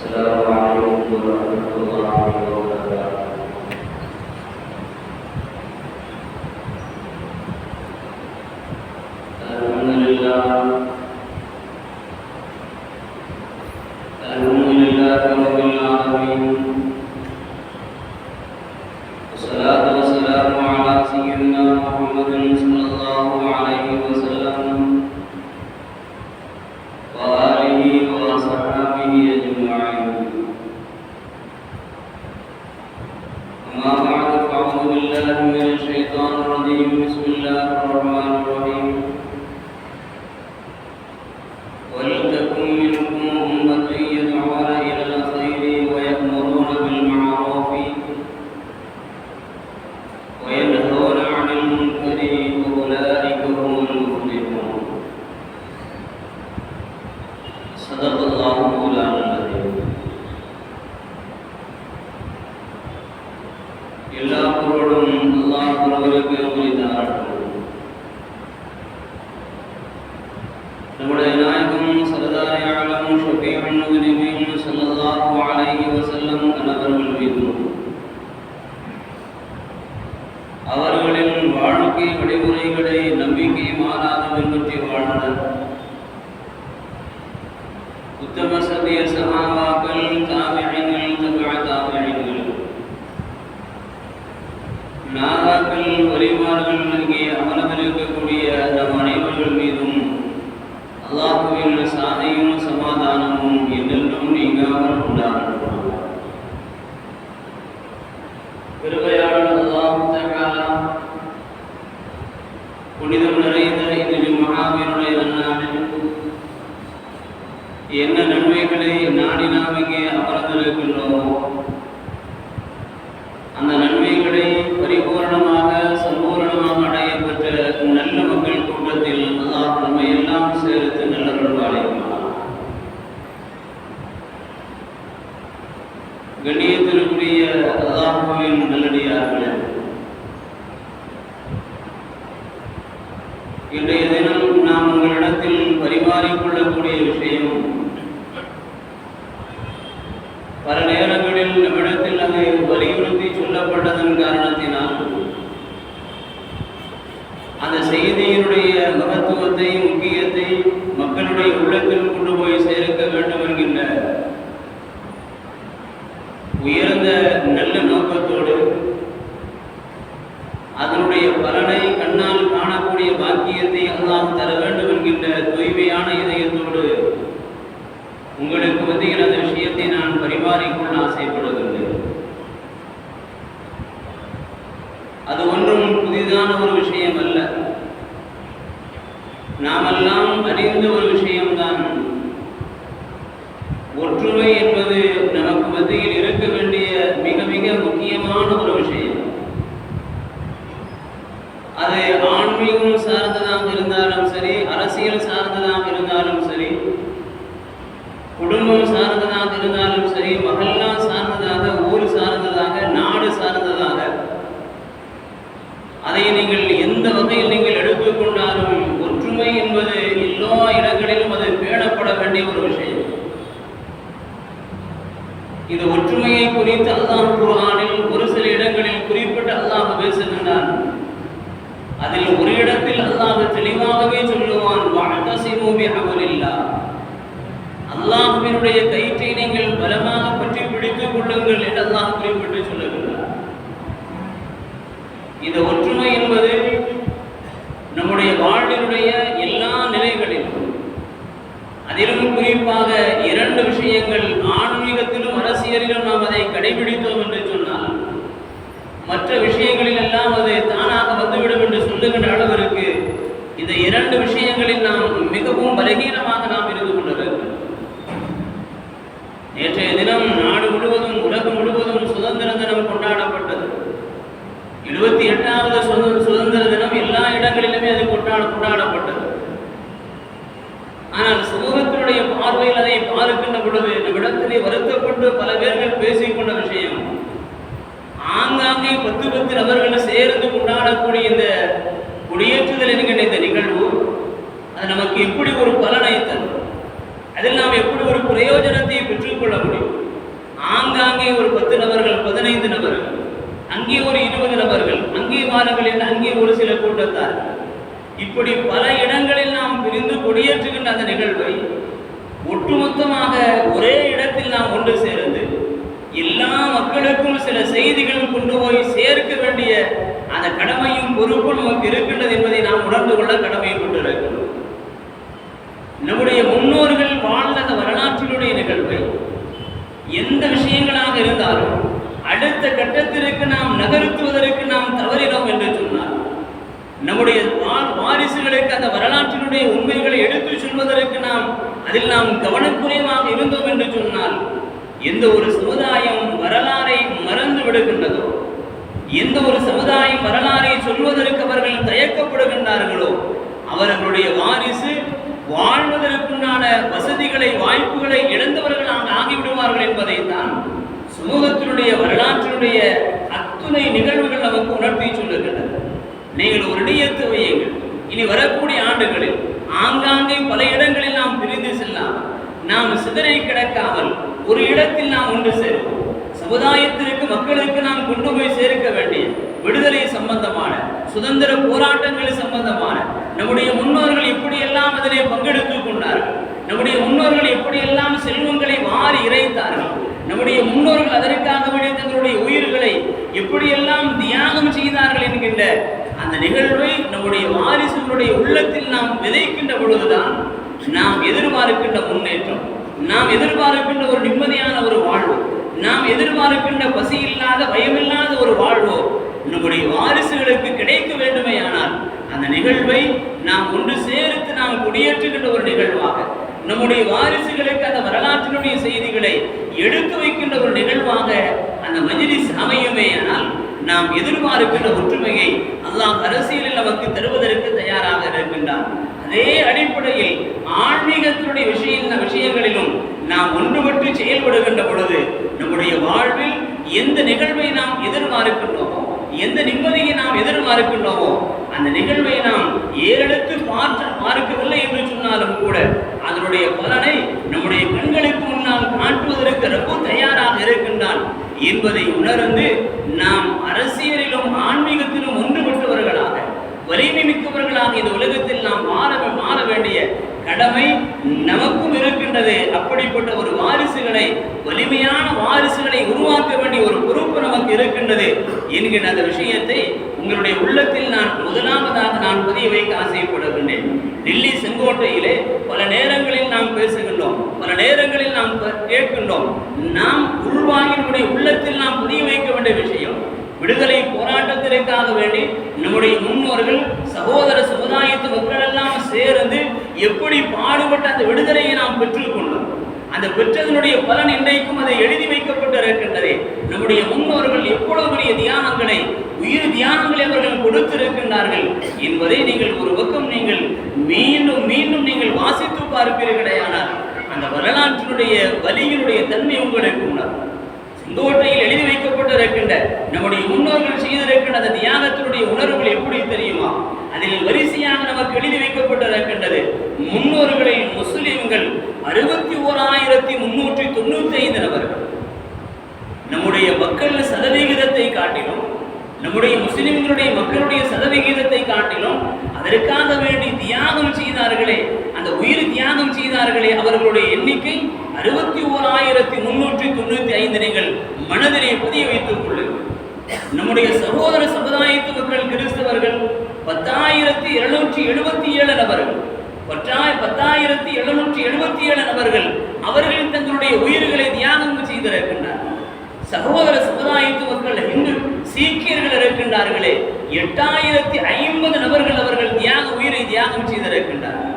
السلام عليكم ورحمة الله وبركاته. الحمد لله رب العالمين، والصلاة والسلام على سيدنا محمد صلى الله عليه وسلم وآله وصحبه أجمعين. أما بعد، فأعوذ بالله من الشيطان الرجيم. بسم الله الرحمن الرحيم. ولتكن منكم أمة يدعون إلى الخير ويأمرون بالمعروف وينهون عن المنكر وأولئك هم المفلحون. صدق الله مولانا العظيم. எல்லா புகழும் அல்லாஹ் ஒருவருக்கு உரித்தாகட்டும். நம்முடைய நாயகம் சரதாரி ஆலம் ஷஃபீஉன் முஸ்லிமீன் ஸல்லல்லாஹு அலைஹி வஸல்லம் அவர்கள் மீதும் அவர்களின் வாழ்க்கை வழிமுறைகளை நம்பிக்கை மாறாத பின்பற்றி வாழ்ந்த உத்தம சத்திய சஹாபாக்கள், தாபிஈன்கள், தபஅ தாபிஈன்கள், நாதாக்கள், வலிமார்கள் ஆகிய அமலத்தில் இருக்கக்கூடிய நம் அனைவர்கள் மீதும் அல்லாஹ்வின் சாந்தியும் சமாதானமும் என்றென்றும் நீங்காமல் உண்டாகட்டும். கிருபையாளர் அல்லாஹ் தஆலா புனிதம் நிறைந்த இந்த ஜும்ஆவினுடைய நன்னாளில் என்ன நன்மைகளை நாடி நாம் இங்கே அமர்ந்திருக்கின்றோமோ அந்த நன்மைகளை பரிபூர்ணமாக சம்பூர்ணமாக அடையப்பெற்ற நல்ல மக்கள் கூட்டத்தில் அல்லாஹ் நம்மை எல்லாம் சேர்த்து நல்லவர்கள் வாழைக்கலாம். கண்ணியத்திற்குரிய அல்லாஹ்வின் நல்லடியார்களே, இன்றைய தினம் நாம் உங்களிடத்தில் பரிமாறிக்கொள்ளக்கூடிய விஷயம் பல நேரங்களில் நம்மிடத்தில் அது வலியுறுத்தி சொல்லப்பட்டதன் காரணத்தினால் அந்த செய்தியினுடைய மகத்துவத்தை, முக்கியத்தை மக்களுடைய உள்ளத்தில் கொண்டு போய் சேர்க்க வேண்டும் என்கின்ற உயர்ந்த நல்ல நோக்கத்தோடு அதனுடைய பலனை கண்ணால் காணக்கூடிய பாக்கியத்தை அல்லாஹ் தர வேண்டும் என்கின்ற தூய்மையான இதயத்தோடு உங்களுக்கு மத்தியில் அந்த விஷயத்தை நான் பரிமாறிக்கொள்ள ஆசைப்படுகின்றேன். அது ஒன்றும் புதிதான ஒரு விஷயம் அல்ல, நாமெல்லாம் அறிந்த ஒரு விஷயம்தான். ஒற்றுமை என்பது நமக்கு மத்தியில் இருக்க வேண்டிய மிக மிக முக்கியமான ஒரு விஷயம். அது ஆன்மீகம் சார்ந்ததாக இருந்தாலும் சரி, அரசியல் சார்ந்ததாக இருந்தாலும் சரி, குடும்பம் சார்ந்ததாக இருந்தாலும் சரி, மகல்லா சார்ந்ததாக, ஊர் சார்ந்ததாக, நாடு சார்ந்ததாக, அதை நீங்கள் எந்த வகையில் நீங்கள் எடுத்துக்கொண்டாலும் ஒற்றுமை என்பது எல்லா இடங்களிலும் அது பேணப்பட வேண்டிய ஒரு விஷயம். இந்த ஒற்றுமையை குறித்து அல்லாஹ் குர்ஆனில் ஒரு சில இடங்களில் குறிப்பிட்டு அல்லாஹ் பேசுகின்றான். அதில் ஒரு இடத்தில் அல்லாஹ் தெளிவாகவே சொல்லுவான், வஅதஸிமு பிஹப்லில்லாஹ், அல்லாஹ்வினுடைய கயிற்றை நீங்கள் பலமாக பற்றி பிடித்துக் கொள்ளுங்கள் என்று அல்லாஹ் குறிப்பிட்டு சொல்லுகிறார். இந்த ஒற்றுமை என்பது நம்முடைய வாழ்வினுடைய எல்லா நிலைகளிலும், அதிலும் குறிப்பாக இரண்டு விஷயங்கள், ஆன்மீகத்திலும் அரசியலிலும் நாம் அதை கடைபிடித்தோம் என்று சொன்னால் மற்ற விஷயங்களில் எல்லாம் அது தானாக வந்துவிடும் என்று சொல்லுகின்ற அளவிற்கு இந்த இரண்டு விஷயங்களில் நாம் மிகவும் பலகீனமாக நாம் இருந்து கொண்டிருக்கிறோம். நேற்றைய தினம் நாடு முழுவதும், உலகம் முழுவதும் சுதந்திர தினம் கொண்டாடப்பட்டது. 78வது சுதந்திர தினம் எல்லா இடங்களிலுமே அது கொண்டாடப்பட்டது. ஆனால் சமூகத்தினுடைய பார்வையில் அதை பார்க்கின்ற பொழுது நம்மிடத்திலே வருத்தப்பட்டு பல பேர்கள் பேசிக்கொண்ட விஷயம், ஆங்காங்கே 10 நபர்கள் சேர்ந்து கொண்டாடக்கூடிய இந்த குடியேற்றுதல் என்கின்ற இந்த நிகழ்வு அது நமக்கு எப்படி ஒரு பலனை தரும், அதில் நாம் எப்படி ஒரு பிரயோஜனத்தை பெற்றுக்கொள்ள முடியும்? இப்படி பல இடங்களில் நாம் பிரிந்து கொடியேற்றுகின்ற அந்த நிகழ்வை ஒட்டுமொத்தமாக ஒரே இடத்தில் நாம் ஒன்று சேர்ந்து எல்லா மக்களுக்கும் சில செய்திகளும் கொண்டு போய் சேர்க்க வேண்டிய அந்த கடமையும் பொறுப்பும் நமக்கு இருக்கின்றது என்பதை நாம் உணர்ந்து கொள்ள கடமையை கொண்டிருக்கிறோம். நம்முடைய முன்னோர்கள் வாழ்ந்த அந்த வரலாற்றினுடைய நிகழ்வை எந்த விஷயங்களாக இருந்தாலும் அடுத்த கட்டத்திற்கு நாம் நகர்த்துவதற்கு நாம் தவறினோம் என்று சொன்னார், நம்முடைய வாரிசுகளுக்கு அந்த வரலாற்றினுடைய உண்மைகளை எடுத்து சொல்வதற்கு அதில் நாம் கவனக்குறைவாக இருந்தோம் என்று சொன்னால், எந்த ஒரு சமுதாயம் வரலாறை மறந்து விடுகின்றதோ, எந்த ஒரு சமுதாயம் வரலாறை சொல்வதற்கு அவர்கள் தயக்கப்படுகின்றார்களோ, அவர்களுடைய வாரிசு வாழ்வதற்குண்டான வசதிகளை வாய்ப்புகளை இழந்தவர்களாக ஆகிவிடுவார்கள் என்பதைத்தான் சமூகத்தினுடைய வரலாற்றினுடைய அத்துணை நிகழ்வுகள் நமக்கு உணர்த்தி சொல்லுகின்றன. நீங்கள் ஒரு நியத்து வையுங்கள், இனி வரக்கூடிய ஆண்டுகளில் ஆங்காங்கே பல இடங்களில் நாம் பிரிந்து செல்லாமல், நாம் சிதறை கிடக்காமல் ஒரு இடத்தில் நாம் ஒன்று சேர்வோம். சமுதாயத்திற்கு மக்களுக்கு நாம் கொண்டு போய் சேர்க்க வேண்டிய விடுதலை சம்பந்தமான, சுதந்திர போராட்டங்கள் சம்பந்தமான, நம்முடைய முன்னோர்கள் எப்படியெல்லாம் அதிலே பங்கெடுத்துக் கொண்டார்கள், நம்முடைய முன்னோர்கள் எப்படியெல்லாம் செல்வங்களை வாரி இறைத்தார்கள், நம்முடைய முன்னோர்கள் அதற்காக வேண்டிய தங்களுடைய உயிர்களை எப்படியெல்லாம் தியாகம் செய்தார்கள் என்கின்ற அந்த நிகழ்வை நம்முடைய வாரிசுகளுடைய உள்ளத்தில் நாம் விதைக்கின்ற பொழுதுதான் நாம் எதிர்பார்க்கின்ற முன்னேற்றம், நாம் எதிர்பார்க்கின்ற ஒரு நிம்மதியான ஒரு வாழ்வு, நாம் எதிர்பார்க்கின்ற பசி இல்லாத பயமில்லாத ஒரு வாழ்வோ நம்முடைய வாரிசுகளுக்கு கிடைக்க வேண்டுமேயானால் அந்த நிகழ்வை நாம் ஒன்று சேர்த்து நாம் குடியேற்றுகின்ற ஒரு நிகழ்வாக, நம்முடைய வாரிசுகளுக்கு அந்த வரலாற்றினுடைய செய்திகளை எடுத்து வைக்கின்ற ஒரு நிகழ்வாக அந்த மஜ்லிஸ் அமையுமேயானால் நாம் எதிர்பார்க்கின்ற ஒற்றுமையை அல்லாஹ் அரசியலில் நமக்கு தருவதற்கு தயாராக இருக்கின்றான். அதே அடிப்படையில் ஆன்மீகத்தினுடைய விஷயங்களிலும் நாம் ஒன்றுபட்டு செயல்படுகின்ற பொழுது நம்முடைய வாழ்வில் எந்த நிகழ்வை நாம் எதிர்பார்க்கின்றோமோ, எந்த நிம்மதியை நாம் எதிர்பார்க்கின்றோமோ, அந்த நிகழ்வை நாம் ஏறெடுத்து பார்க்கவில்லை என்று சொன்னாலும் கூட அதனுடைய பலனை நம்முடைய கண்களுக்கு முன்னால் காட்டுவதற்கு ரொம்ப தயாராக இருக்கின்றான் என்பதை உணர்ந்து நாம் அரசியலிலும் ஆன்மீகத்திலும் ஒன்றுபட்டவர்களாக, வலிமை மிக்கவர்களாக இந்த உலகத்தில் நாம் மாற வேண்டிய கடமை நமக்கும் இருக்கின்றது. அப்படிப்பட்ட ஒரு வாரிசுகளை, வலிமையான வாரிசுகளை உருவாக்க வேண்டிய ஒரு பொறுப்பு நமக்கு இருக்கின்றது என்கிற அந்த விஷயத்தை உங்களுடைய உள்ளத்தில் நான் முதலாவதாக பதிய வைக்க ஆசைப்படுகின்றேன். டெல்லி செங்கோட்டையிலே பல நேரங்களில் நாம் பேசுகின்றோம், பல நேரங்களில் நாம் கேட்கின்றோம். நாம் உள்வாங்கினுடைய உள்ளத்தில் நாம் பதிய வைக்க வேண்டிய விஷயம், விடுதலை போராட்டத்திற்காக வேண்டி நம்முடைய முன்னோர்கள் சகோதர சமுதாயத்து மக்கள் எல்லாம் சேர்ந்து எப்படி பாடுபட்ட அந்த விடுதலையை நாம் பெற்றுக்கொண்டோம். அந்த பெற்றதனுடைய பலன் இன்றைக்கும் அதை எழுதி வைக்கப்பட்டிருக்கின்றதே. நம்முடைய முன்னோர்கள் எவ்வளவு பெரிய தியானங்களை, உயிர் தியானங்களை அவர்கள் கொடுத்திருக்கின்றார்கள் என்பதை நீங்கள் ஒரு பக்கம் நீங்கள் மீண்டும் மீண்டும் நீங்கள் வாசித்து பார்ப்பீர்களேயானால் அந்த வரலாற்றினுடைய வலியினுடைய தன்மை உங்களுக்கு உணரும். செங்கோட்டையில் எழுதி வைக்கப்பட்டிருக்கின்ற நம்முடைய முன்னோர்கள் செய்திருக்கின்ற அந்த தியாகத்தினுடைய உணர்வுகள் எப்படி தெரியுமா? அதில் வரிசையாக நமக்கு எழுதி வைக்கப்பட்டிருக்கின்றது. முன்னோர்களில் முஸ்லிம்கள் 61,395 நபர்கள். நம்முடைய மக்கள் சதவிகிதத்தை காட்டிலும், நம்முடைய முஸ்லிம்களுடைய மக்களுடைய சதவிகிதத்தை காட்டிலும் அதற்காக வேண்டி தியாகம் செய்தார்களே, அந்த உயிர் தியாகம் செய்தார்களே, அவர்களுடைய எண்ணிக்கை 61,395. நீங்கள் மனதிலே பதிய வைத்துக் கொள்ளுங்கள். நம்முடைய சகோதர சமுதாயத்து மக்கள் கிறிஸ்தவர்கள் 10,777 நபர்கள், 10,777 நபர்கள் அவர்கள் தங்களுடைய உயிர்களை தியாகம் செய்திருக்கின்றனர். சகோதர சமுதாயத்து மக்கள் இந்து சீக்கியர்கள் இருக்கின்றார்களே, 8,050 நபர்கள் அவர்கள் உயிரை தியாகம் செய்திருக்கின்றார்கள்.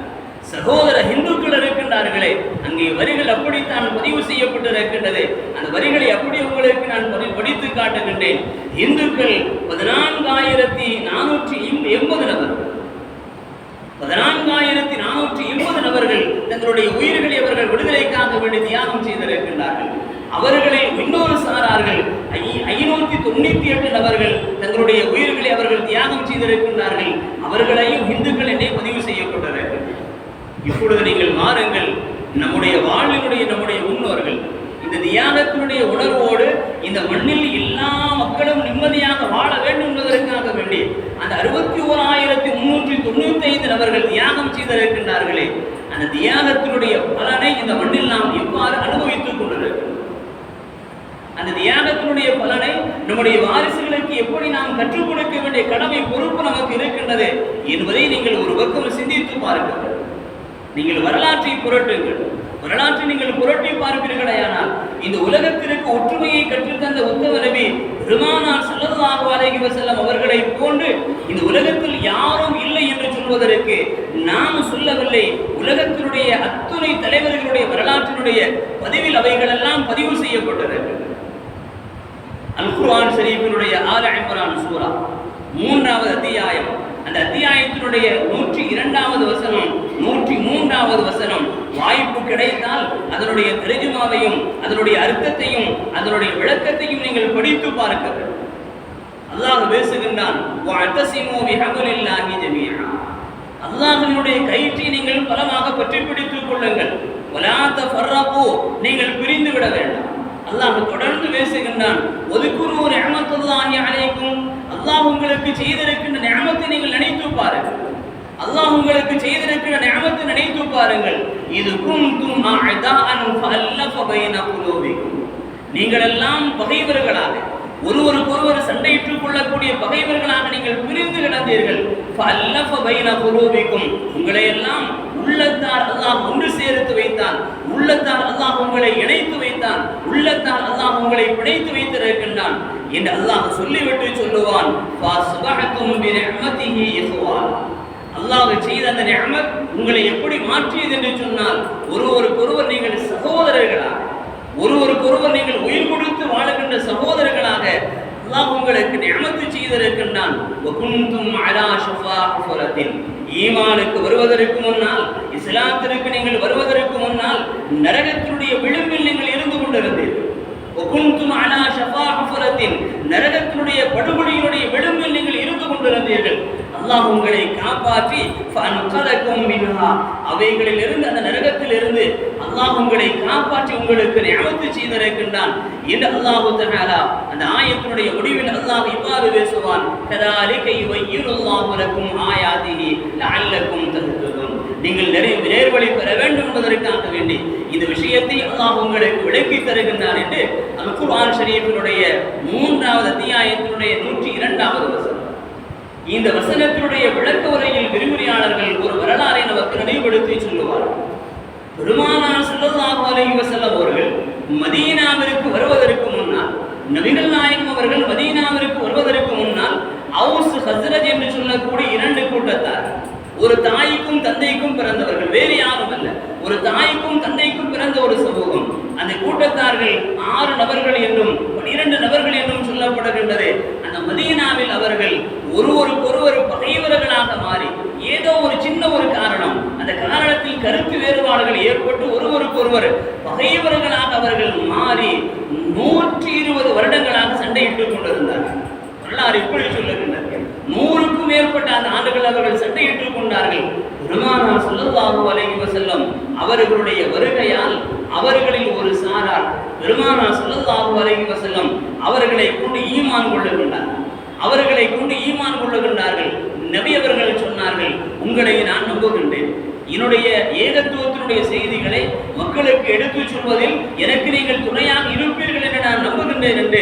சகோதர இந்துக்கள் இருக்கின்றார்களே, அங்கே வரிகள் அப்படித்தான் பதிவு செய்யப்பட்டிருக்கின்றது. அந்த வரிகளை அப்படி உங்களுக்கு நான் படித்து காட்டுகின்றேன். இந்துக்கள் 14,480 நபர்கள், 14,480 நபர்கள் தங்களுடைய உயிர்களை அவர்கள் விடுதலைக்காக வேண்டி தியாகம் செய்திருக்கின்றார்கள். அவர்களில் இன்னொரு சாரார்கள் 598 நபர்கள் தங்களுடைய உயிர்களை அவர்கள் தியாகம் செய்திருக்கின்றார்கள். அவர்களையும் இந்துக்கள் என்றே பதிவு செய்யப்பட்டிருக்கிறார்கள். இப்பொழுது நீங்கள் மாறுங்கள், நம்முடைய வாழ்வினுடைய நம்முடைய முன்னோர்கள் இந்த தியாகத்தினுடைய உணர்வோடு இந்த மண்ணில் எல்லா மக்களும் நிம்மதியாக வாழ வேண்டும் என்பதற்காக வேண்டி அந்த 61,395 நபர்கள் தியாகம் செய்திருக்கின்றார்களே, அந்த தியாகத்தினுடைய பலனை இந்த மண்ணில் நாம் எவ்வாறு அனுபவித்துக் கொண்டிருக்கிறோம்? அந்த தியாகத்தினுடைய பலனை நம்முடைய வாரிசுகளுக்கு எப்படி நாம் கற்றுக் கொடுக்க வேண்டிய கடமை பொறுப்பு நமக்கு இருக்கின்றது என்பதை நீங்கள் ஒரு பக்கம் சிந்தித்து பாருங்கள். நீங்கள் வரலாற்றை புரட்டுங்கள். வரலாற்றை நீங்கள் புரட்டி பார்ப்பீர்களேயானால் இந்த உலகத்திற்கு ஒற்றுமையை கற்றுத்தந்த உத்தம நபி பெருமானார் ஸல்லல்லாஹு அலைஹி வஸல்லம் அவர்களை போன்று இந்த உலகத்தில் யாரும் இல்லை என்று சொல்வதற்கு நாம் சொல்லவில்லை. உலகத்தினுடைய அத்துணை தலைவர்களுடைய வரலாற்றினுடைய பதிவில் அவைகளெல்லாம் பதிவு செய்யப்பட்டிருக்கிறது. அல் குர்ஆன் ஷரீஃபினுடைய ஆல இம்ரான் சூரா 3வது அத்தியாயம், அந்த அத்தியாயத்தினுடைய 102வது வசனம் 103வது வசனம் வாய்ப்பு கிடைத்தால் அதனுடைய தர்ஜுமாவையும் அதனுடைய அர்த்தத்தையும் அதனுடைய விளக்கத்தையும் நீங்கள் படித்து பார்க்க. அல்லாஹ் பேசுகின்றான், வஅதஸிமு பிஹப்லில்லாஹி ஜமீஆ. அல்லாஹ்வினுடைய கயிற்றை நீங்கள் பலமாக பற்றி பிடித்துக் கொள்ளுங்கள். வலா தஃபர்ரகு, நீங்கள் பிரிந்து விட வேண்டாம். அல்லாஹ் தொடர்ந்து பேசுகின்றான், வதுகுரு நிஅமத்துல்லாஹி அலைக்கும். அல்லாஹ் உங்களுக்கு செய்திருக்கின்ற நிஅமத்தை நீங்கள் நினைத்து பாருங்கள். அல்லாஹ் உங்களுக்கு செய்திருக்கிற நிஅமத்தை நினைத்து பாருங்கள். இது குன்தும் அஅதாஅன் ஃபஅல்லஃப பைன குலூபிக்கும். நீங்கள் எல்லாம் பகைவர்களாக ஒருவருக்கொருவர் சண்டையிட்டுக் கொள்ளக்கூடிய பகைவர்களாக நீங்கள் பிரிந்து கிடந்தீர்கள். ஃபஅல்லஃப பைன குலூபிக்கும், உங்களை எல்லாம் உள்ளத்தால் அல்லாஹ் ஒன்று சேர்த்து வைத்தான். உள்ளத்தால் அல்லாஹ் உங்களை இணைத்து வைத்தான். உள்ளத்தால் அல்லாஹ் உங்களை பிணைத்து வைத்திருக்கின்றான் என்று அல்லாஹ் சொல்லிவிட்டு சொல்லுவான், ஃபஅஸ்பஹதும் பிநிஅமதிஹி இஹ்வான். அல்லாஹ் செய்த அந்த நிஅமத் உங்களை எப்படி மாற்றியது என்று சொன்னால், ஒருவருக்கொருவர் நீங்கள் சகோதரர்களாக, ஒருவருக்கொருவர் நீங்கள் உயிர் கொடுத்து வாழுகின்ற சகோதரர்களாக அல்லாஹ் உங்களுக்கு நிஅமத்து செய்திருக்கின்றான். வகுந்தும் அலா ஷஃபா ஹுஃபரத்தின். ஈமானுக்கு வருவதற்கு முன்னால், இஸ்லாத்திற்கு நீங்கள் வருவதற்கு முன்னால் நரகத்தினுடைய விளிம்பில் நீங்கள் இருந்து கொண்டிருந்தீர்கள். வகுந்தும் அலா ஷஃபா ஹுஃபரத்தின், நரகத்தினுடைய படுகொலியினுடைய விளிம்பில் நீங்கள் இருந்து கொண்டிருந்தீர்கள். அல்லாஹ் உங்களை காப்பாற்றி ஃபஅன்கதகும் மின்ஹா, அவைகளில் இருந்து, அந்த நரகத்தில் இருந்து அல்லாஹ் உங்களை காப்பாற்றி உங்களுக்கு நிஅமத்து செய்திருக்கின்றான் என்று அல்லாஹ் தஆலா அந்த ஆயத்தினுடைய முடிவில் அல்லாஹ் இவ்வாறு பேசுவான், கதாலிக யுபய்யினுல்லாஹு லக்கும் ஆயாதிஹி லஅல்லக்கும் தஹ்ததுன். நீங்கள் நேர்வழி பெற வேண்டும் என்பதற்காக வேண்டி இந்த விஷயத்தை அல்லாஹ் உங்களுக்கு விளக்கி தருகின்றான் என்று அல் குர்ஆன் ஷரீஃபினுடைய 3வது அத்தியாயத்தினுடைய 102வது வசனம். இந்த வசனத்தினுடைய விளக்க உரையில் விரிவுரையாளர்கள் ஒரு வரலாறை நமக்கு நினைவுபடுத்தி சொல்லுவார்கள். பெருமானார் ஸல்லல்லாஹு அலைஹி வஸல்லம் அவர்கள் மதீனாவிற்கு வருவதற்கு முன்னால், நபிகள் நாயகம் அவர்கள் மதீனாவிற்கு வருவதற்கு முன்னால் அவுஸ் ஹஸ்ரஜ் என்று சொல்லக்கூடிய 2 கூட்டத்தார், ஒரு தாய்க்கும் தந்தைக்கும் பிறந்தவர்கள், வேறு யாரும் அல்ல, ஒரு தாய்க்கும் தந்தைக்கும் பிறந்த ஒரு சமூகம். அந்த கூட்டத்தார்கள் 6 நபர்கள் என்றும் 12 நபர்கள் என்றும் சொல்லப்படுகின்றது. அந்த மதீனாவில் அவர்கள் ஒருவருக்கொருவர் பகைவர்களாக மாறி, ஏதோ ஒரு சின்ன ஒரு காரணம், அந்த காரணத்தில் கருத்து வேறுபாடுகள் ஏற்பட்டு ஒருவருக்கொருவர் பகைவர்களாக அவர்கள் மாறி 120 வருடங்களாக சண்டையிட்டுக் கொண்டிருந்தார்கள். வரலாறு இப்படி சொல்லுகின்றது. 100க்கும் மேற்பட்ட அந்த ஆண்டுகள் அவர்கள் சண்டையிட்டுக் கொண்டார்கள். பெருமானார் ஸல்லல்லாஹு அலைஹி வஸல்லம் அவர்களுடைய வருகையால் அவர்களில் ஒரு சாரார் பெருமானார் ஸல்லல்லாஹு அலைஹி வஸல்லம் அவர்களை கொண்டு ஈமான் கொள்ளுகின்றார்கள். அவர்களை கொண்டு ஈமான் கொள்ளுகின்றார்கள். நபி அவர்கள் சொன்னார்கள், உங்களை நான் நம்புகின்றேன். என்னுடைய ஏகத்துவத்தினுடைய செய்திகளை மக்களுக்கு எடுத்துச் சொல்வதில் எனக்கு நீங்கள் துணையாக இருப்பீர்கள் என்று நான் நம்புகின்றேன் என்று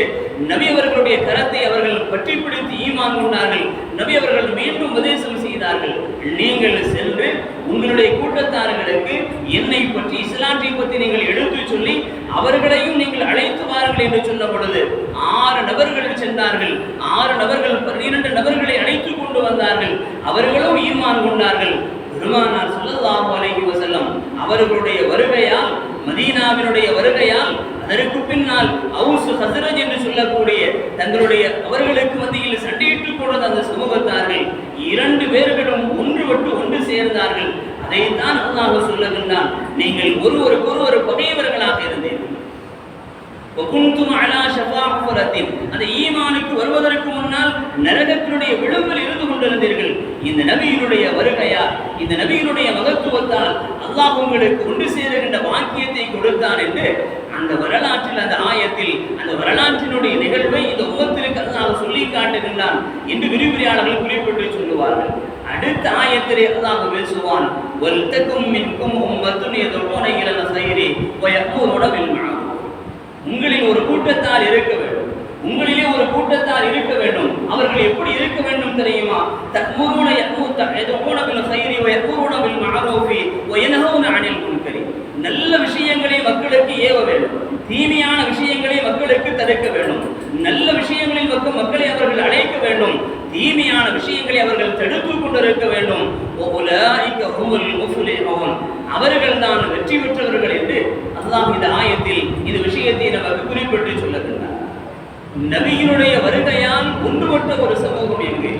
நபி அவர்களுடைய கரத்தை அவர்கள் பற்றி பிடித்து ஈமான் கொண்டார்கள். நபி அவர்கள் மீண்டும் உபதேசம் செய்தார்கள், நீங்கள் சென்று உங்களுடைய கூட்டத்தார்களுக்கு என்னை பற்றி, இஸ்லாத்தை பற்றி நீங்கள் எடுத்துச் சொல்லி அவர்களையும் நீங்கள் அழைத்து வாருங்கள் என்று சொன்ன பொழுது 6 நபர்கள் சென்றார்கள். 6 நபர்கள் 12 நபர்களை அழைத்து கொண்டு வந்தார்கள். அவர்களும் ஈமான் கொண்டார்கள். பெருமானார் ஸல்லல்லாஹு அலைஹி வஸல்லம் அவர்களுடைய வருகையால், மதீனாவினுடைய வருகையால், அதற்கு பின்னால் அவுஸ் ஹஸ்ரஜ் என்று சொல்லக்கூடிய தங்களுடைய அவர்களுக்கு மத்தியில் சண்டையிட்டுக் கொண்ட அந்த சமூகத்தார்கள் 2 பேர்களும் ஒன்றுபட்டு ஒன்று சேர்ந்தார்கள். அதைத்தான் அல்லாஹ் சொல்லுகின்றான், நீங்கள் ஒருவருக்கொருவர் பகைவர்களாக இருந்தீர்கள். வகுந்தும் அலா ஷஃபா ஹுஃபரத்தின், அந்த ஈமானுக்கு வருவதற்கு முன்னால் நரகத்தினுடைய விளிம்பில் இருந்து கொண்டிருந்தீர்கள். இந்த நபியினுடைய வருகையால், இந்த நபியினுடைய மகத்துவத்தால் அல்லாஹ் உங்களுக்கு ஒன்று சேருகின்ற வாக்கியத்தை கொடுத்தான் என்று அந்த வரலாற்றில் அந்த ஆயத் ஆயத்தில் அந்த வரலாற்றினுடைய நிகழ்வை இந்த உம்மத்திற்கு அல்லாஹ் சொல்லி காட்டுகின்றான் என்று விரிவுரையாளர்கள் குறிப்பிட்டு சொல்லுவார்கள். அடுத்த ஆயத்திலே அல்லாஹ் பேசுவான், வல்தகும் மின்கும் உம்மத்துன் யதுஊன இலல் கைரி வ யஅமுருன பில் மஅரூஃப். உங்களில் ஒரு கூட்டத்தார் இருக்க வேண்டும், உங்களிலே ஒரு கூட்டத்தார் இருக்க வேண்டும். அவர்கள் எப்படி இருக்க வேண்டும் தெரியுமா? தஅமுருன யதுஊன பில் கைரி வ யஅமுருன பில் மஅரூஃப் வ யன்ஹவுன அனில் முன்கரி. நல்ல விஷயங்களை மக்களுக்கு ஏவ வேண்டும், தீமையான விஷயங்களை மக்களுக்கு தடுக்க வேண்டும். நல்ல விஷயங்களில் மக்களை அவர்கள் அழைக்க வேண்டும், தீமையான விஷயங்களை அவர்கள் தடுத்துக் கொண்டிருக்க வேண்டும். அவர்கள் தான் வெற்றி பெற்றவர்கள் என்று அல்லாஹ் இந்த ஆயத்தில் இந்த விஷயத்தை நமக்கு குறிப்பிட்டு சொல்லுகின்றார். நபியினுடைய வருகையால் ஒன்றுபட்ட ஒரு சமூகம் எங்கே?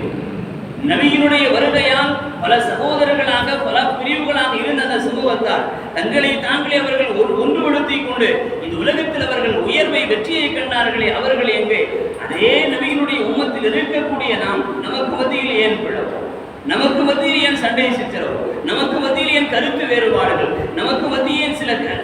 நபியினுடைய வருகையால் பல சகோதரர்களாக பல பிரிவுகளாக இருந்த அந்த சமூகத்தார் தங்களை தாங்களே அவர்கள் ஒன்றுபடுத்திக் கொண்டு இந்த உலகத்தில் அவர்கள் உயர்வை வெற்றியை கண்டார்களே, அவர்கள் எங்கே? அதே நபியினுடைய உம்மத்தில் இருக்கக்கூடிய நாம் நமக்கு மத்தியில் ஏன் பிளவு? நமக்கு மத்தியில் ஏன் சண்டை சித்திரம்? நமக்கு மத்தியில் ஏன் கருத்து வேறுபாடுகள்? நமக்கு மத்தியில்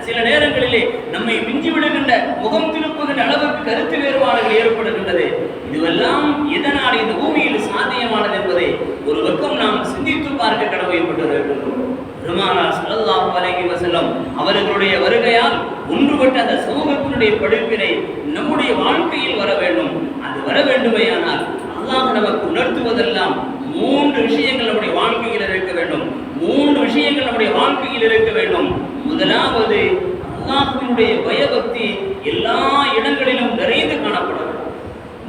சில நேரங்களிலே நம்மை மிஞ்சி விடுகின்ற முகம் திருப்புகின்ற அளவுக்கு கருத்து வேறுபாடுகள் ஏற்படுகின்றது. இதுவெல்லாம் எதனால் இந்த பூமியில் சாத்தியமானது என்பதை ஒரு பக்கம் நாம் சிந்தித்து பார்க்க கடமைப்பட்டிருக்கின்றோம். பெருமானார் ஸல்லல்லாஹு அலைஹி வஸல்லம் அவர்களுடைய வருகையால் ஒன்றுபட்ட அந்த சமூகத்தினுடைய படிப்பினை நம்முடைய வாழ்க்கையில் வர வேண்டும். அது வர வேண்டுமேயானால் அல்லாஹ் நமக்கு உணர்த்துவதெல்லாம் 3 விஷயங்கள் நம்முடைய வாழ்க்கையில் இருக்க வேண்டும். 3 விஷயங்கள் நம்முடைய வாழ்க்கையில் இருக்க வேண்டும். முதலாவது, அல்லாஹ்வினுடைய பயபக்தி எல்லா இடங்களிலும் நிறைந்து காணப்பட வேண்டும்.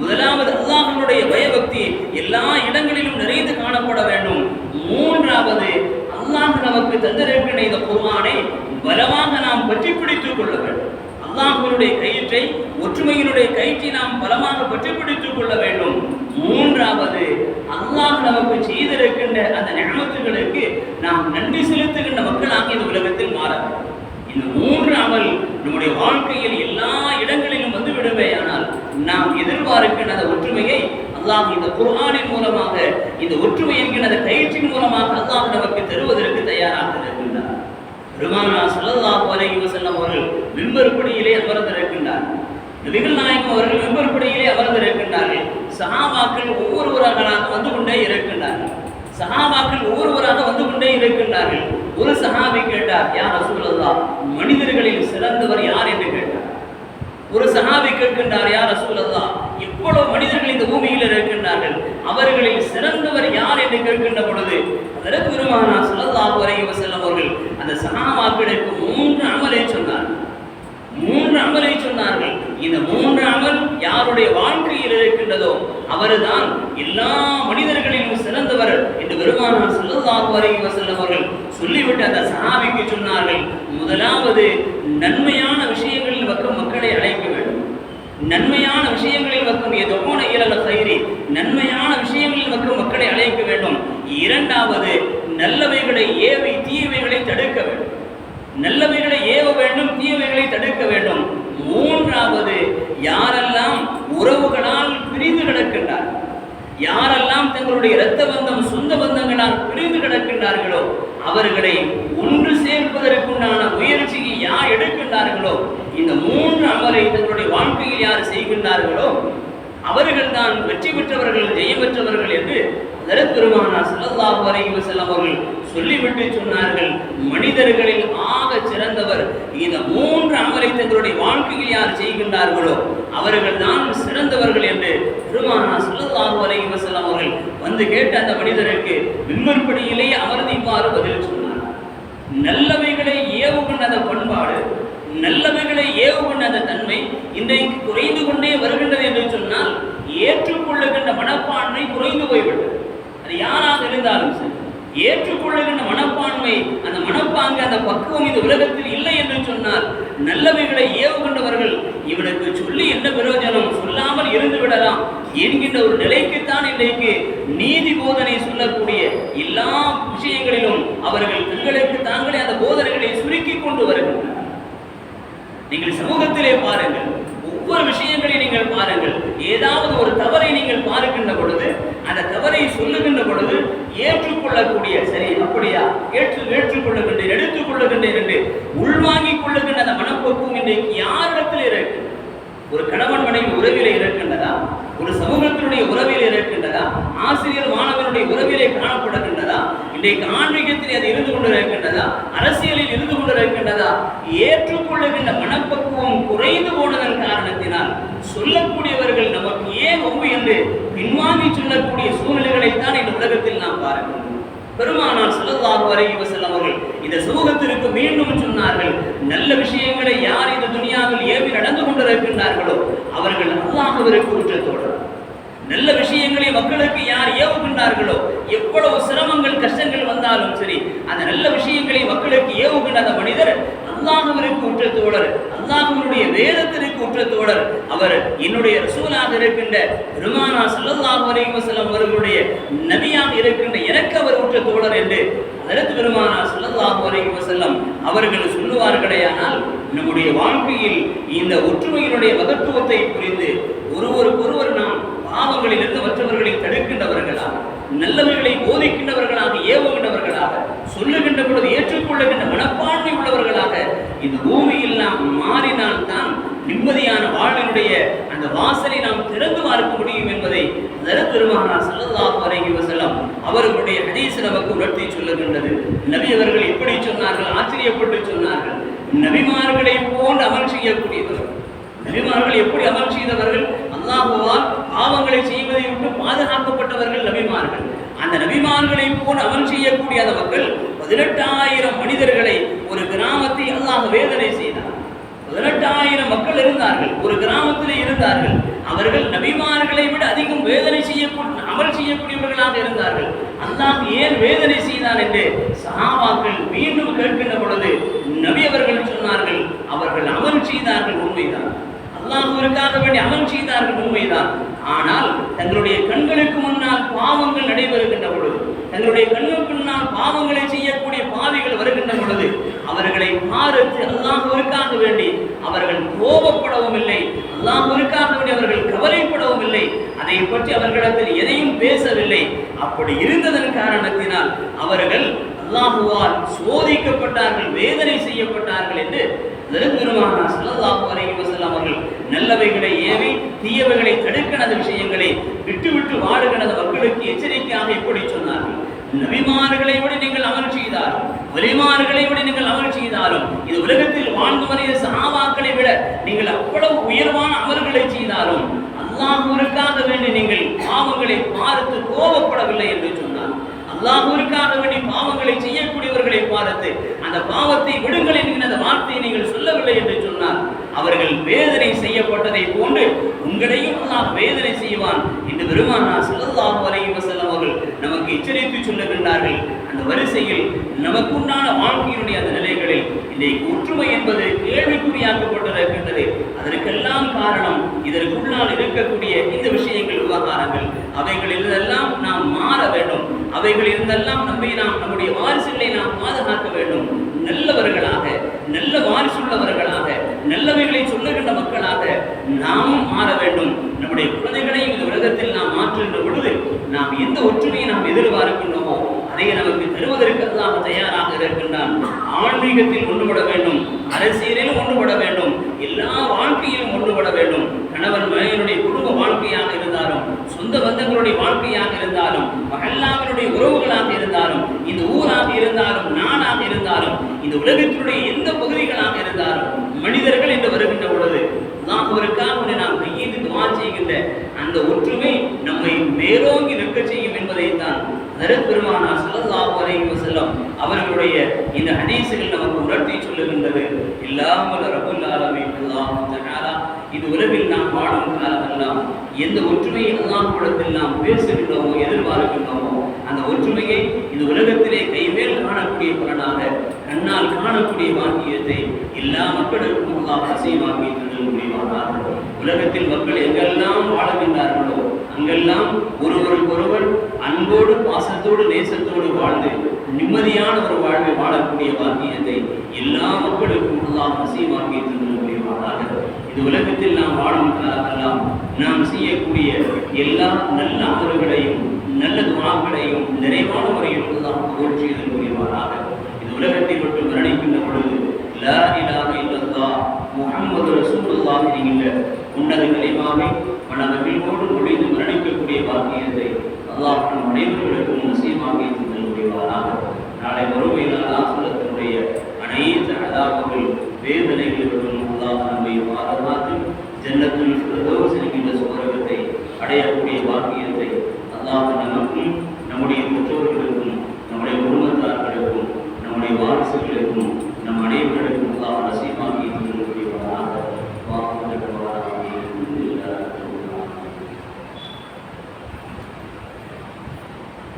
முதலாவது, அல்லாஹ்வினுடைய பயபக்தி எல்லா இடங்களிலும் நிறைந்து காணப்பட வேண்டும். மூன்றாவது, அல்லாஹ் நமக்கு தந்திருக்கிற இந்த குர்ஆனை பலமாக நாம் பற்றி பிடித்துக் கொள்ள வேண்டும். அல்லாஹ்வினுடைய கயிற்றை, ஒற்றுமையினுடைய கயிற்றை நாம் பலமாக பற்றி பிடித்துக் கொள்ள வேண்டும். மூன்றாவது, அல்லாஹ் நமக்கு செய்திருக்கின்ற அந்த நிஅமத்துகளுக்கு நாம் நன்றி செலுத்துகின்ற மக்களாக இந்த உலகத்தில் மாற வேண்டும். இந்த 3 அமல் நம்முடைய வாழ்க்கையில் எல்லா இடங்களிலும் வந்து விடுவேயானால் நாம் எதிர்பார்க்கின்ற அந்த ஒற்றுமையை அல்லாஹ் இந்த குர்ஆனின் மூலமாக, இந்த ஒற்றுமை என்கிற அந்த கயிற்றின் மூலமாக அல்லாஹ் நமக்கு தருவதற்கு தயாராக இருக்கின்றார். பெருமானார் ஸல்லல்லாஹு அலைஹி வஸல்லம் அவர்கள் மிம்பர் படியிலே அமர்ந்திருக்கின்றார். நபிகள் நாயகம் அவர்கள் மிம்பர் படியிலே அமர்ந்திருக்கின்றார்கள். சஹாபாக்கள் ஒவ்வொருவராக வந்து கொண்டே இருக்கின்றார்கள். ஒரு சஹாபி கேட்டார், யா ரசூலல்லாஹ், மனிதர்களில் சிறந்தவர் யார் என்று கேட்டார். ஒரு சஹாபி கேட்கின்றார், யா ரசூலல்லாஹ், இவ்வளவு மனிதர்கள் இந்த பூமியில் இருக்கின்றார்கள், அவர்களில் சிறந்தவர் யார் என்று கேட்கின்ற பொழுது அதற்கு பெருமானார் ஸல்லல்லாஹு அலைஹி வஸல்லம் அவர்கள் அந்த சஹாபாக்களுக்கு 3 அமலை சொன்னார்கள். 3 அமலை சொன்னார்கள். இந்த 3 அமல் யாருடைய வாழ்க்கையில் இருக்கின்றதோ அவர்தான் எல்லா மனிதர்களிலும் சிறந்தவர் என்று பெருமானார் ஸல்லல்லாஹு அலைஹி வஸல்லம் அவர்கள் சொல்லிவிட்டு அந்த சஹாபிக்கு சொன்னார்கள், முதலாவது, நன்மையான விஷயங்களில் மக்களை அழைக்க வேண்டும். நன்மையான விஷயங்களில் யதுஊன இலல் கைரி, நன்மையான விஷயங்களில் மக்களை அழைக்க வேண்டும். இரண்டாவது, நல்லவைகளை ஏவி தீயவைகளை தடுக்க வேண்டும். நல்லவைகளை ஏவ வேண்டும், தீயவைகளை தடுக்க வேண்டும். மூன்றாவது, யாரெல்லாம் உறவுகளால் பிரிந்து கிடக்கின்றார், யாரெல்லாம் தங்களுடைய இரத்த பந்தம் சொந்த பந்தங்களால் பிரிந்து கிடக்கின்றார்களோ அவர்களை ஒன்று சேர்ப்பதற்குண்டான முயற்சியை யார் எடுக்கின்றார்களோ, இந்த 3 அமலை தங்களுடைய வாழ்க்கையில் யார் செய்கின்றார்களோ அவர்கள் தான் வெற்றி பெற்றவர்கள், ஜெயம் பெற்றவர்கள் என்று ஹஜ்ரத் பெருமானார் ஸல்லல்லாஹு அலைஹி வஸல்லம் அவர்கள் சொல்லிவிட்டு சொன்னார்கள், மனிதர்களில் ஆக சிறந்தவர் இந்த 3 அமலை தங்களுடைய வாழ்க்கையில் யார் செய்கின்றார்களோ அவர்கள் தான் சிறந்தவர்கள் என்று பெருமானார் ஸல்லல்லாஹு அலைஹி வஸல்லம் அவர்கள் வந்து கேட்ட அந்த மனிதருக்கு மிம்பர்படியிலே அமர்ந்து இவ்வாறு பதில் சொன்னார். நல்லவைகளை ஏவுகின்ற அந்த பண்பாடு, நல்லவைகளை ஏவுகின்ற அந்த தன்மை இன்றைக்கு குறைந்து கொண்டே வருகின்றது என்று சொன்னால் ஏற்றுக்கொள்ளுகின்ற மனப்பான்மை குறைந்து போய்விட்டது. அது யாராக இருந்தாலும் சரி, ஏற்றுக்கொள்ளுகின்ற மனப்பான்மை, அந்த மனப்பாங்கு, அந்த பக்குவம் இந்த உலகத்தில் இல்லை என்று சொன்னால் நல்லவைகளை ஏவுகின்றவர்கள் இவனுக்கு சொல்லி என்ன பிரயோஜனம், சொல்லாமல் இருந்து விடலாம் என்கின்ற ஒரு நிலைக்குத்தான் இன்றைக்கு நீதி போதனை சொல்லக்கூடிய எல்லா விஷயங்களிலும் அவர்கள் தங்களுக்கு தாங்களே அந்த போதனைகளை சுருக்கி கொண்டு வருகின்றனர். நீங்கள் சமூகத்திலே பாருங்கள், ஒவ்வொரு விஷயங்களை நீங்கள் பாருங்கள், ஏதாவது ஒரு தவறை நீங்கள் பார்க்கின்ற பொழுது அந்த தவறை சொல்லுகின்ற பொழுது ஏற்றுக்கொள்ளக்கூடிய, சரி அப்படியா, ஏற்றுக்கொள்ளுகின்றேன், எடுத்துக்கொள்ளுகின்றேன் என்று உள்வாங்கிக் கொள்ளுகின்ற அந்த மனப்போக்கும் இன்றைக்கு யாரிடத்தில் இருக்கு? ஒரு சமூகத்தினுடைய உறவில் இருக்கின்றதா, ஆசிரியர் மாணவனுடைய உறவிலே காணப்படுகின்றதா, இன்றைக்கு ஆன்மீகத்தில் அது இருந்து கொண்டு இருக்கின்றதா, அரசியலில் இருந்து கொண்டு இருக்கின்றதா? ஏற்றுக்கொள்ளுகின்ற மனப்பக்குவம் குறைந்து போனதன் காரணத்தினால் சொல்லக்கூடியவர்கள் நமக்கு ஏன் ஒம்பு என்று பின்வாங்கி சொல்லக்கூடிய சூழ்நிலைகளைத்தான் இந்த உலகத்தில் நாம் பார்க்கிறோம். பெருமானார் ஸல்லல்லாஹு அலைஹி வஸல்லம் அவர்கள் இந்த சமூகத்திற்கு மீண்டும் சொன்னார்கள், நல்ல விஷயங்களை யார் இந்த துனியாவில் ஏவி நடந்து கொண்டிருக்கின்றார்களோ அவர்கள் அல்லாஹ்விற்கு உற்றத்தோடு, நல்ல விஷயங்களை மக்களுக்கு யார் ஏவுகின்றார்களோ, எவ்வளவு சிரமங்கள் கஷ்டங்கள் வந்தாலும் சரி, அந்த நல்ல விஷயங்களை மக்களுக்கு ஏவுகின்ற அந்த மனிதர் அல்லாஹ்விற்கு உற்றத்தோழர், அல்லாஹ்வுடைய வேதத்திற்கு உற்றத்தோழர். அவர் என்னுடைய ரசூலாக இருக்கின்ற பெருமானார் ஸல்லல்லாஹு அலைஹி வஸல்லம் அவர்களுடைய நபியாக இருக்கின்ற எனக்கு அவர் உற்றத்தோழர் என்று அதற்கு பெருமானார் ஸல்லல்லாஹு அலைஹி வஸல்லம் அவர்கள் சொல்லுவார்களேயானால், நம்முடைய வாழ்க்கையில் இந்த ஒற்றுமையினுடைய மகத்துவத்தை புரிந்து ஒருவருக்கொருவர் நாம் பாவங்களிலிருந்து மற்றவர்களை தடுக்கின்றவர்களாக, நல்லவர்களை போதிக்கின்றவர்களாக, ஏவுகின்றவர்களாக, சொல்லுகின்ற பொழுது ஏற்றுக்கொள்ளுகின்ற மனப்பான்மை உள்ளவர்களாக இந்த பூமியில் நாம் மாறினால் தான் நிம்மதியான வாழ்வினுடைய அந்த வாசலை நாம் திறந்து பார்க்க முடியும் என்பதை பெருமானார் ஸல்லல்லாஹு அலைஹி வஸல்லம் அவர்களுடைய ஹதீஸ் நமக்கு உணர்த்தி சொல்லுகின்றது. நபி அவர்கள் எப்படி சொன்னார்கள்? ஆச்சரியப்பட்டு சொன்னார்கள், நபிமார்களை போன்று அமல் செய்யக்கூடியவர்கள். நபிமார்கள் எப்படி அமல் செய்தவர்கள்? அல்லாஹ்வால் பாவங்களை செய்வதை விட்டு பாதுகாக்கப்பட்டவர்கள் நபிமார்கள். அந்த நபிமார்களை போன்று அமல் செய்யக்கூடிய அந்த மக்கள் 18,000 மனிதர்களை ஒரு கிராமத்தை அல்லாஹ் வேதனை செய்தார். 18,000 மக்கள் இருந்தார்கள், ஒரு கிராமத்திலே இருந்தார்கள். அவர்கள் நபிமார்களை விட அதிகம் வேதனை செய்யக்கூடிய அமல் செய்யக்கூடியவர்களாக இருந்தார்கள். அல்லாஹ் ஏன் வேதனை செய்தான் என்று சஹாபாக்கள் மீண்டும் கேட்கின்ற பொழுது நபி அவர்கள் சொன்னார்கள், அவர்கள் அமல் செய்தார்கள், உண்மைதான், அல்லாஹ்விற்காக வேண்டி அமல் செய்தார்கள், உண்மைதான். ஆனால் தங்களுடைய கண்களுக்கு முன்னால் பாவங்கள் நடைபெறுகின்ற பொழுது, தங்களுடைய கண்ணுக்கு முன்னால் பாவங்களை செய்யக்கூடிய பாவிகள் வருகின்ற பொழுது அவர்களை பார்த்து அல்லாஹ்விற்காக வேண்டி அவர்கள் கோபப்படவும் இல்லை, அல்லாஹ்விற்காக வேண்டி அவர்கள் கவலைப்படவும் இல்லை, அதை பற்றி அவர்களிடத்தில் எதையும் பேசவில்லை. அப்படி இருந்ததன் காரணத்தினால் அவர்கள் அல்லாஹ்வால் சோதிக்கப்பட்டார்கள், வேதனை செய்யப்பட்டார்கள் என்று பெருமானார் ஸல்லல்லாஹு அலைஹி வஸல்லம் அவர்கள் நல்லவைகளை ஏவி தீயவைகளை தடுக்கிற விஷயங்களை விட்டு வாழுகிற மக்களுக்கு எச்சரிக்கையாக இப்படி சொன்னார்கள், நபிமார்களை விட நீங்கள் அமல் செய்தாலும், வலிமார்களை விட நீங்கள் அமல் செய்தாலும், இது உலகத்தில் வாழ்ந்து வரைய சஹாபாக்களை விட நீங்கள் அவ்வளவு உயர்வான அமல்களை செய்தாலும் அல்லாஹ்விற்காக வேண்டி நீங்கள் பாவங்களை பார்த்து கோபப்படவில்லை என்று சொன்னார். அல்லாஹ்விற்காக வேண்டி பாவங்களை செய்யக்கூடியவர்களை பார்த்து அந்த பாவத்தை விடுங்கள் என்கிற அந்த வார்த்தையை நீங்கள் சொல்லவில்லை என்று சொன்னார். அவர்கள் வேதனை செய்யப்பட்டதை போன்று உங்களையும் அல்லாஹ் வேதனை செய்வான் என்று பெருமானார் ஸல்லல்லாஹு அலைஹி வஸல்லம் அவர்கள் நமக்கு எச்சரித்து சொல்லுகின்றார்கள். அந்த வரிசையில் நமக்குண்டான வாழ்க்கையினுடைய அந்த நிலைகளில் இன்றைக்கு ஒற்றுமை என்பது கேள்விக்குறியாக்கப்பட்டிருக்கின்றது. அதற்கெல்லாம் காரணம் இதற்குள்ளால் இருக்கக்கூடிய இந்த விஷயங்கள், விவகாரங்கள், அவைகள் இருந்தெல்லாம் நாம் மாற வேண்டும். அவைகள் இருந்தெல்லாம் நம்முடைய வாரிசுகளை நாம் பாதுகாக்க வேண்டும். நல்லவர்களாக, நல்ல வாரிசுள்ளவர்களாக, நல்லவைகளை சொல்லுகின்ற மக்களாக நாமும் மாற வேண்டும். நம்முடைய குழந்தைகளையும் இந்த உலகத்தில் நாம் மாற்றுகின்ற பொழுது நாம் எந்த ஒற்றுமையை நாம் எதிர்பார்க்கின்றோமோ அதை நமக்கு தருவதற்கு அல்லாஹ் தயாராக இருக்கின்றான். ஆன்மீகத்தில் ஒன்றுபட வேண்டும், அரசியலிலும் ஒன்றுபட வேண்டும், எல்லா வாழ்க்கையிலும் ஒன்றுபட வேண்டும். கணவன் மனைவியுடைய குடும்ப வாழ்க்கையாக இருந்தாலும், சொந்த பந்தங்களுடைய வாழ்க்கையாக இருந்தாலும், மஹல்லாவினுடைய உறவுகளாக இருந்தாலும், இந்த ஊராக இருந்தாலும், நாடாக இருந்தாலும், இந்த உலகத்தினுடைய எந்த பகுதிகளாக இருந்தாலும், மனிதர்கள் என்று வருகின்ற பொழுது அல்லாஹ்விற்காக நாம் கையேந்தி துஆ செய்கின்ற அந்த ஒற்றுமை நம்மை மேலோங்கி நிற்க செய்யும் என்பதைத்தான் பெருமானார் ஸல்லல்லாஹு அலைஹி வஸல்லம் அவர்களுடைய இந்த ஹதீஸ்கள் நமக்கு உணர்த்தி சொல்லுகின்றது. இல்லாமல் ரப்புல் ஆலமீன் அல்லாஹ் தஆலா இது உலகில் நாம் வாழும் காலமெல்லாம் எந்த ஒற்றுமையை அல்லாஹ்விடத்தில் நாம் பேசுகின்றோமோ, எதிர்பார்க்கின்றோமோ, அந்த ஒற்றுமையை இந்த உலகத்திலே கைமேல் காணக்கூடிய பலனாக, கண்ணால் காணக்கூடிய வாக்கியத்தை எல்லா மக்களுக்கும் அல்லாஹ் நசீபாக்கி தந்தல் முடிவானார். உலகத்தில் மக்கள் எங்கெல்லாம் வாழுகின்றார்களோ அங்கெல்லாம் ஒருவருக்கொருவர் அன்போடு, பாசத்தோடு, நேசத்தோடு வாழ்ந்து நிம்மதியான ஒரு வாழ்வை வாழக்கூடிய வாக்கியத்தை எல்லா மக்களுக்கும் அல்லாஹ் நசீபாக்கி தந்தல் முடிவானார். இந்த உலகத்தில் நாம் வாழும் காலமெல்லாம் நாம் செய்யக்கூடிய எல்லா நல்ல அமல்களையும், நல்ல துஆக்களையும் நிறைவான முறையில் அல்லாஹ் கபூல் செய்து புரிவாராக. இந்த உலகத்தை விட்டு மரணிக்கின்ற பொழுது லா இலாஹ இல்லல்லாஹ் முஹம்மது ரசூலுல்லாஹ் என்கின்ற உன்னத கலிமாவை மனமகிழ்வோடு மொழிந்து மரணிக்கக்கூடிய பாக்கியத்தை அல்லாஹ் நம் அனைவர்களுக்கும் நசீபாகி தந்தல்வாராக. நாளை மறுமையினால் ஆசுரத்தினுடைய அனைத்து அதாபங்கள் வேதனைகளுடன் அல்லாஹ் நம்மை பாதுகாத்து ஜன்னத்துல் ஃபிர்தௌஸ் என்கின்ற சுவர்க்கத்தை அடையக்கூடிய பாக்கியத்தை அல்லாஹ் நமக்கும் நம்முடைய பெற்றோர்களுக்கும் நம்முடைய குடும்பத்தார்களுக்கும் நம்முடைய வாரிசுகளுக்கும் நம் அனைவர்களுக்கும்